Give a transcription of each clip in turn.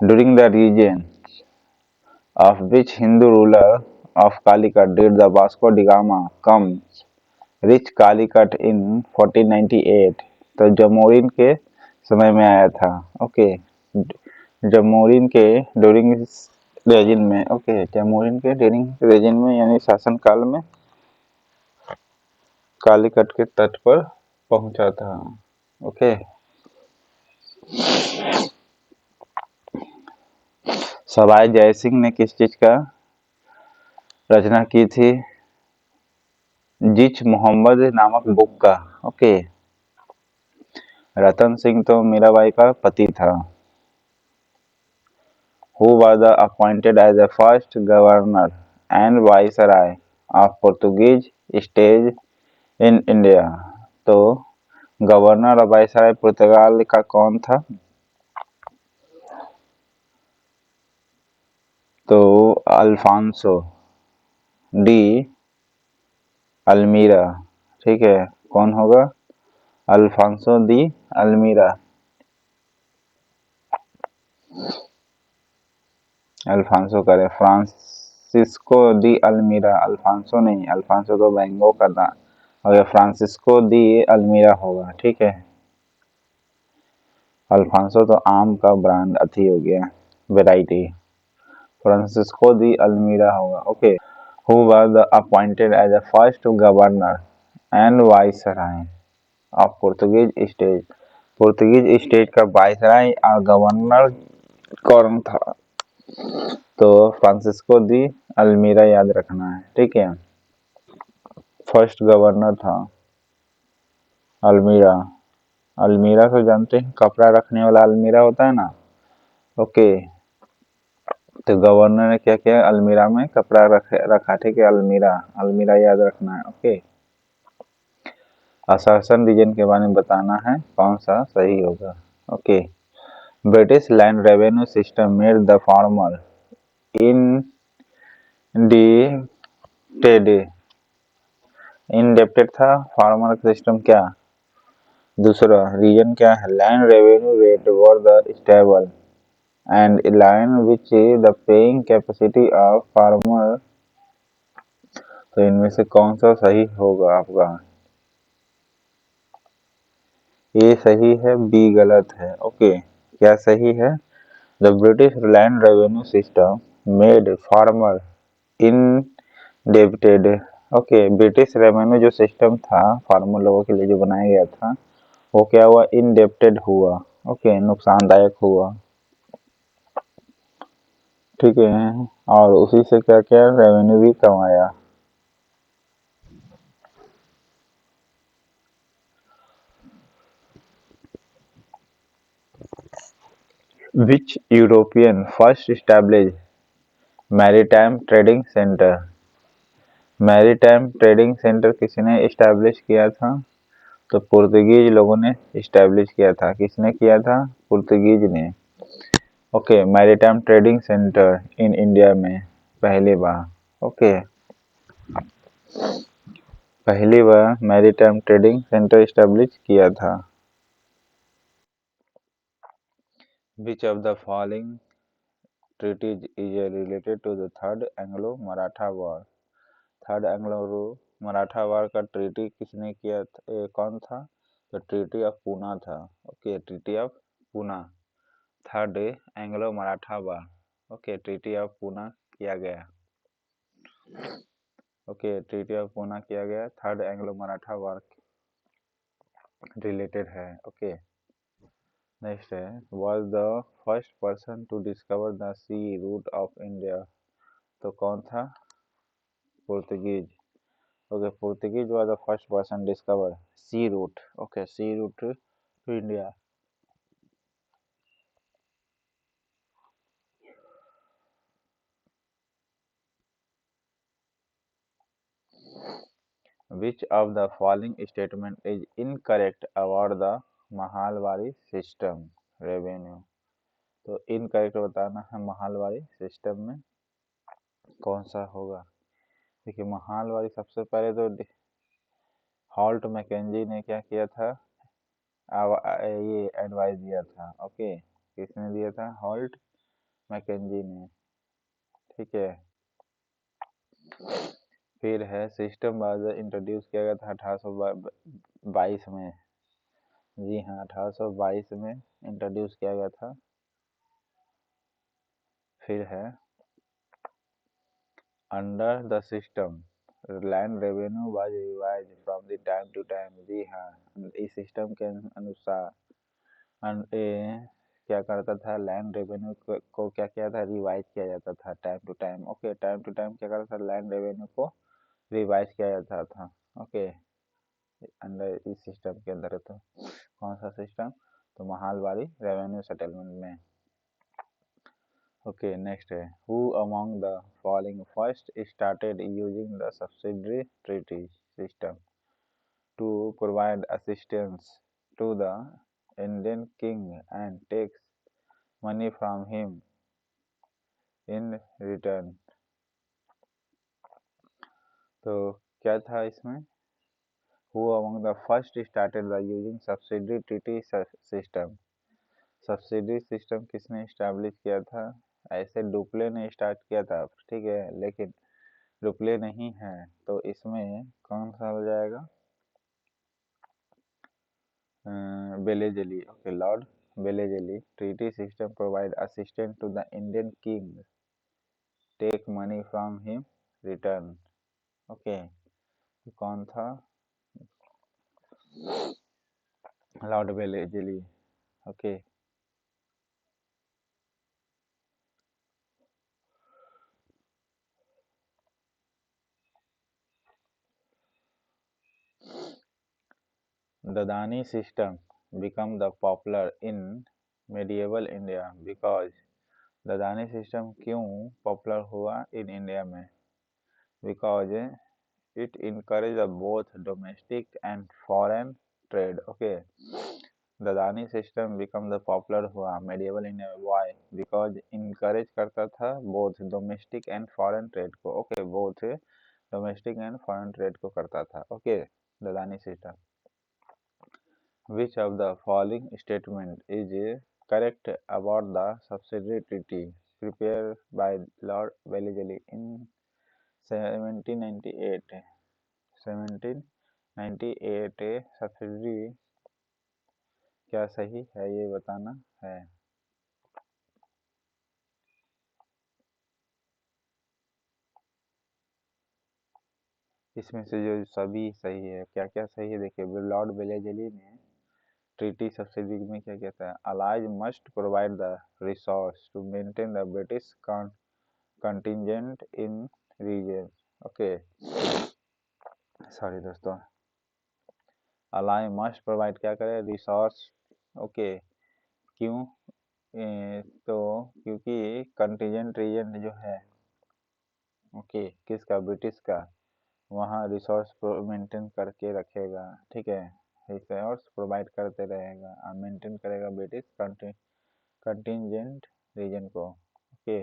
During the region of which Hindu ruler of Calicut did the Vasco da Gama come reach Calicut in 1498? तो जमोरिन के समय में आया था। ओके, जमोरिन के ड्यूरिंग रेजिन में, ओके, जमोरिन के ड्यूरिंग रेजिन में यानी शासन काल में कालीकट के तट पर पहुंचा था। ओके, सवाई जय सिंह ने किस चीज का रचना की थी? जिच मोहम्मद नामक बुक का। ओके, रतन सिंह तो मीराबाई का पति था। Who was appointed as the first governor and viceroy of Portuguese state in India? तो गवर्नर और वायसराय पुर्तगाल का कौन था? तो अल्फांसो डी अल्मीरा। ठीक है, कौन होगा? अल्फांसो दी अल्मीरा। अल्फांसो करे, फ्रांसिस्को दी अल्मीरा, अल्फांसो नहीं, अल्फांसो तो बैंगो का था, और फ्रांसिस्को दी अल्मीरा होगा। ठीक है, अल्फांसो तो आम का ब्रांड अथी हो गया, वेराइटी। फ्रांसिस्को दी अल्मीरा होगा। Okay, who was appointed as the first governor and viceroy of Portuguese state? Portuguese state का वाइसराय और गवर्नर कौन था? तो फ्रांसिस्को दी अल्मीरा याद रखना है। ठीक है, फर्स्ट गवर्नर था अल्मीरा। अल्मीरा तो जानते हैं, कपड़ा रखने वाला अल्मीरा होता है ना। ओके, तो गवर्नर ने क्या किया? अल्मीरा में कपड़ा रखा। ठीक है, अल्मीरा, अल्मीरा याद रखना है। ओके, असर्शन रीजन के बारे में बताना है, कौन सा सही होगा। Okay, British land revenue system made the farmer indebted. Indebted था फार्मर का सिस्टम क्या? दूसरा रीजन क्या है? Land revenue rate were the stable and line which the paying capacity of farmer। तो इनमें से कौन सा सही होगा आपका? ए सही है, बी गलत है। ओके, क्या सही है? The British land revenue system made farmer indebted. Okay, British revenue जो सिस्टम था फार्मर लोगों के लिए जो बनाया गया था, वो क्या हुआ? इनडेप्टेड हुआ। ओके, नुकसानदायक हुआ। ठीक है, और उसी से क्या क्या रेवेन्यू भी कमाया। Which European first established maritime trading center? Maritime trading centre किसने इस्टेब्लिश किया था? तो पुर्तगीज लोगों ने इस्टेब्लिश किया था। किसने किया था? पुर्तगीज ने। ओके, मैरीटाइम ट्रेडिंग सेंटर इन इंडिया में पहली बार। ओके, पहली बार मैरीटाइम ट्रेडिंग सेंटर इस्टेब्लिश किया था। Which of the following treaties is related to the Third Anglo-Maratha War? Third Anglo Maratha war का ट्रीटी किसने किया कौन था? तो ट्रीटी ऑफ पूना था। Okay, treaty of Poona, third Anglo Maratha war. Okay, treaty of Poona किया गया। ओके, ट्रीटी ऑफ पूना किया गया, third Anglo Maratha war related है। ओके, नेक्स्ट है, was the first person to discover the sea route of India? तो कौन था? Portuguese. Okay, Portuguese was the first person discover sea route. Okay, sea route to India. Which of the following statement is incorrect about the mahalwari system revenue? तो incorrect बताना है mahalwari system में कौन सा होगा। देखिए, महालवारी सबसे पहले तो हॉल्ट मैकेंजी ने क्या किया था? ये एडवाइस दिया था। ओके, किसने दिया था? हॉल्ट मैकेंजी ने, ठीक है। फिर है सिस्टम वाज इंट्रोड्यूस किया गया था 1822 में। जी हाँ, 1822 में इंट्रोड्यूस किया गया था। फिर है under the system land revenue was revised from the time to time. जी हाँ, इस सिस्टम के अनुसार क्या करता था, लैंड रेवेन्यू को क्या किया था, रिवाइज किया जाता था time to time. Okay, time to time क्या करता था, लैंड रेवेन्यू को रिवाइज किया जाता था। ओके, अंडर इस सिस्टम के अंदर। तो कौन सा सिस्टम, तो महालवाड़ी रेवेन्यू सेटलमेंट में। ओके, नेक्स्ट है who among the following first started using the subsidiary treaty system to provide assistance to the Indian king and takes money from him in return. तो क्या था इसमें, who among the first started the using subsidiary treaty system. Subsidy system किसने establish किया था, ऐसे Dupleix ने start किया था, ठीक है, लेकिन डुप्ले नहीं है, तो इसमें कौन सा हो जाएगा, Wellesley. Okay, lord Wellesley. Treaty system provide assistance to the Indian king, take money from him, return. Okay, कौन था, lord Wellesley. Okay, the Dani system became the popular in medieval India because the Dani system क्यों popular हुआ in India में, because it encourage both domestic and foreign trade. Okay, the Dani system become the popular हुआ medieval India में, why, because encourage करता था both domestic and foreign trade को। Okay, both domestic and foreign trade को करता था। Okay, the Dani system. Which of the following statement is correct about the subsidiary treaty prepared by Lord Wellesley in 1798? 1798 subsidiary क्या सही है, ये बताना है। इसमें से जो सभी सही है, क्या क्या सही है देखिए। लॉर्ड वेलेजली ने ट्रीटी सब्सिडी में क्या कहता है, allies must provide the resource to maintain the British contingent in region. Okay, sorry दोस्तों, अलाई मस्ट प्रोवाइड क्या करे, रिसोर्स। ओके, क्यों, तो क्योंकि कंटिजेंट रीजन जो है, ओके, किसका, ब्रिटिश का, वहाँ रिसोर्स मेंटेन करके रखेगा, ठीक है, रिसोर्स प्रोवाइड करते रहेगा और मेंटेन करेगा ब्रिटिश कंटिजेंट रीजन को। ओके,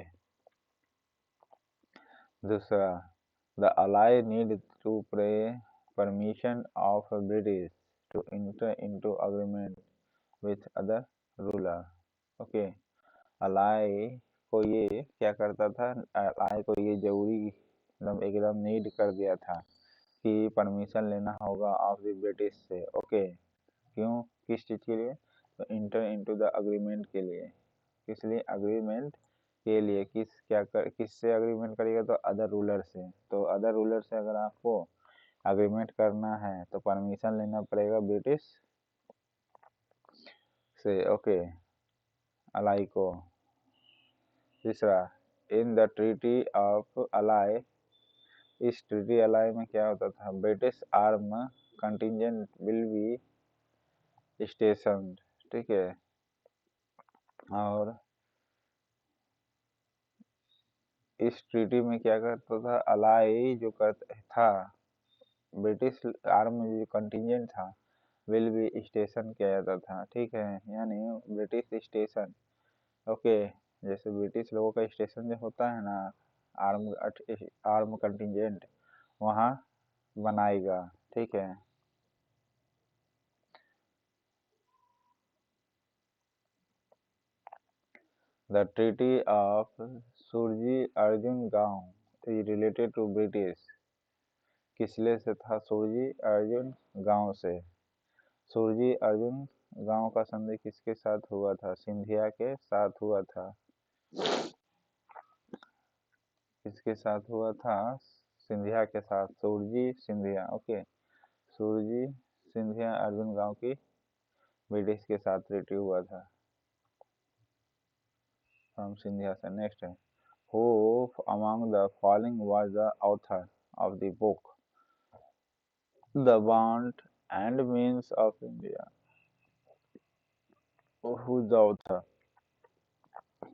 दूसरा, the ally need to pray permission of British to enter into agreement with other ruler. Okay, ally को ये क्या करता था, अलाई को ये जरूरी एकदम नीड कर दिया था कि परमिशन लेना होगा ऑफ द ब्रिटिश से। ओके, क्यों, किस चीज़ के लिए, तो इंटर इनटू द अग्रीमेंट के लिए। किस लिए, अग्रीमेंट के लिए, किससे अग्रीमेंट करेगा, तो अदर रूलर से। तो अदर रूलर से अगर आपको अग्रीमेंट करना है तो परमिशन लेना पड़ेगा ब्रिटिश से। ओके, अलाई को। तीसरा, in the treaty of ally, इस ट्रीटी अलाई में क्या होता था, British arm contingent will be station, ठीक है, और इस ट्रीटी में क्या करता था, अलाई जो करता था, ब्रिटिश आर्म जो कंटिजेंट था विल बी स्टेशन किया जाता था, ठीक है, यानी ब्रिटिश स्टेशन। ओके, जैसे ब्रिटिश लोगों का स्टेशन जो होता है ना, आर्म आर्म कंटिजेंट, वहाँ बनाएगा, ठीक है। The Treaty of Surji Arjun Gaon is related to British. किसले से था? सुरजी अर्जुन गांव से। सुरजी अर्जुन गांव का संधि किसके साथ हुआ था? सिंधिया के साथ हुआ था। किसके साथ हुआ था? सिंधिया के साथ। सुरजी सिंधिया, ओके। सुरजी सिंधिया अर्जुन गांव की ब्रिटिश के साथ ट्रीटी हुआ था फ्रॉम सिंधिया से। नेक्स्ट है, who among the following was the author of the book the want and means of India? Who the author?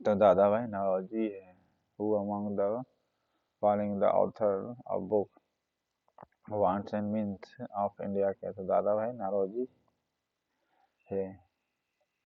तो दादा भाई नौरोजी है। Who among the following the author of book wants and means of India? क्या? तो दादा भाई नौरोजी है।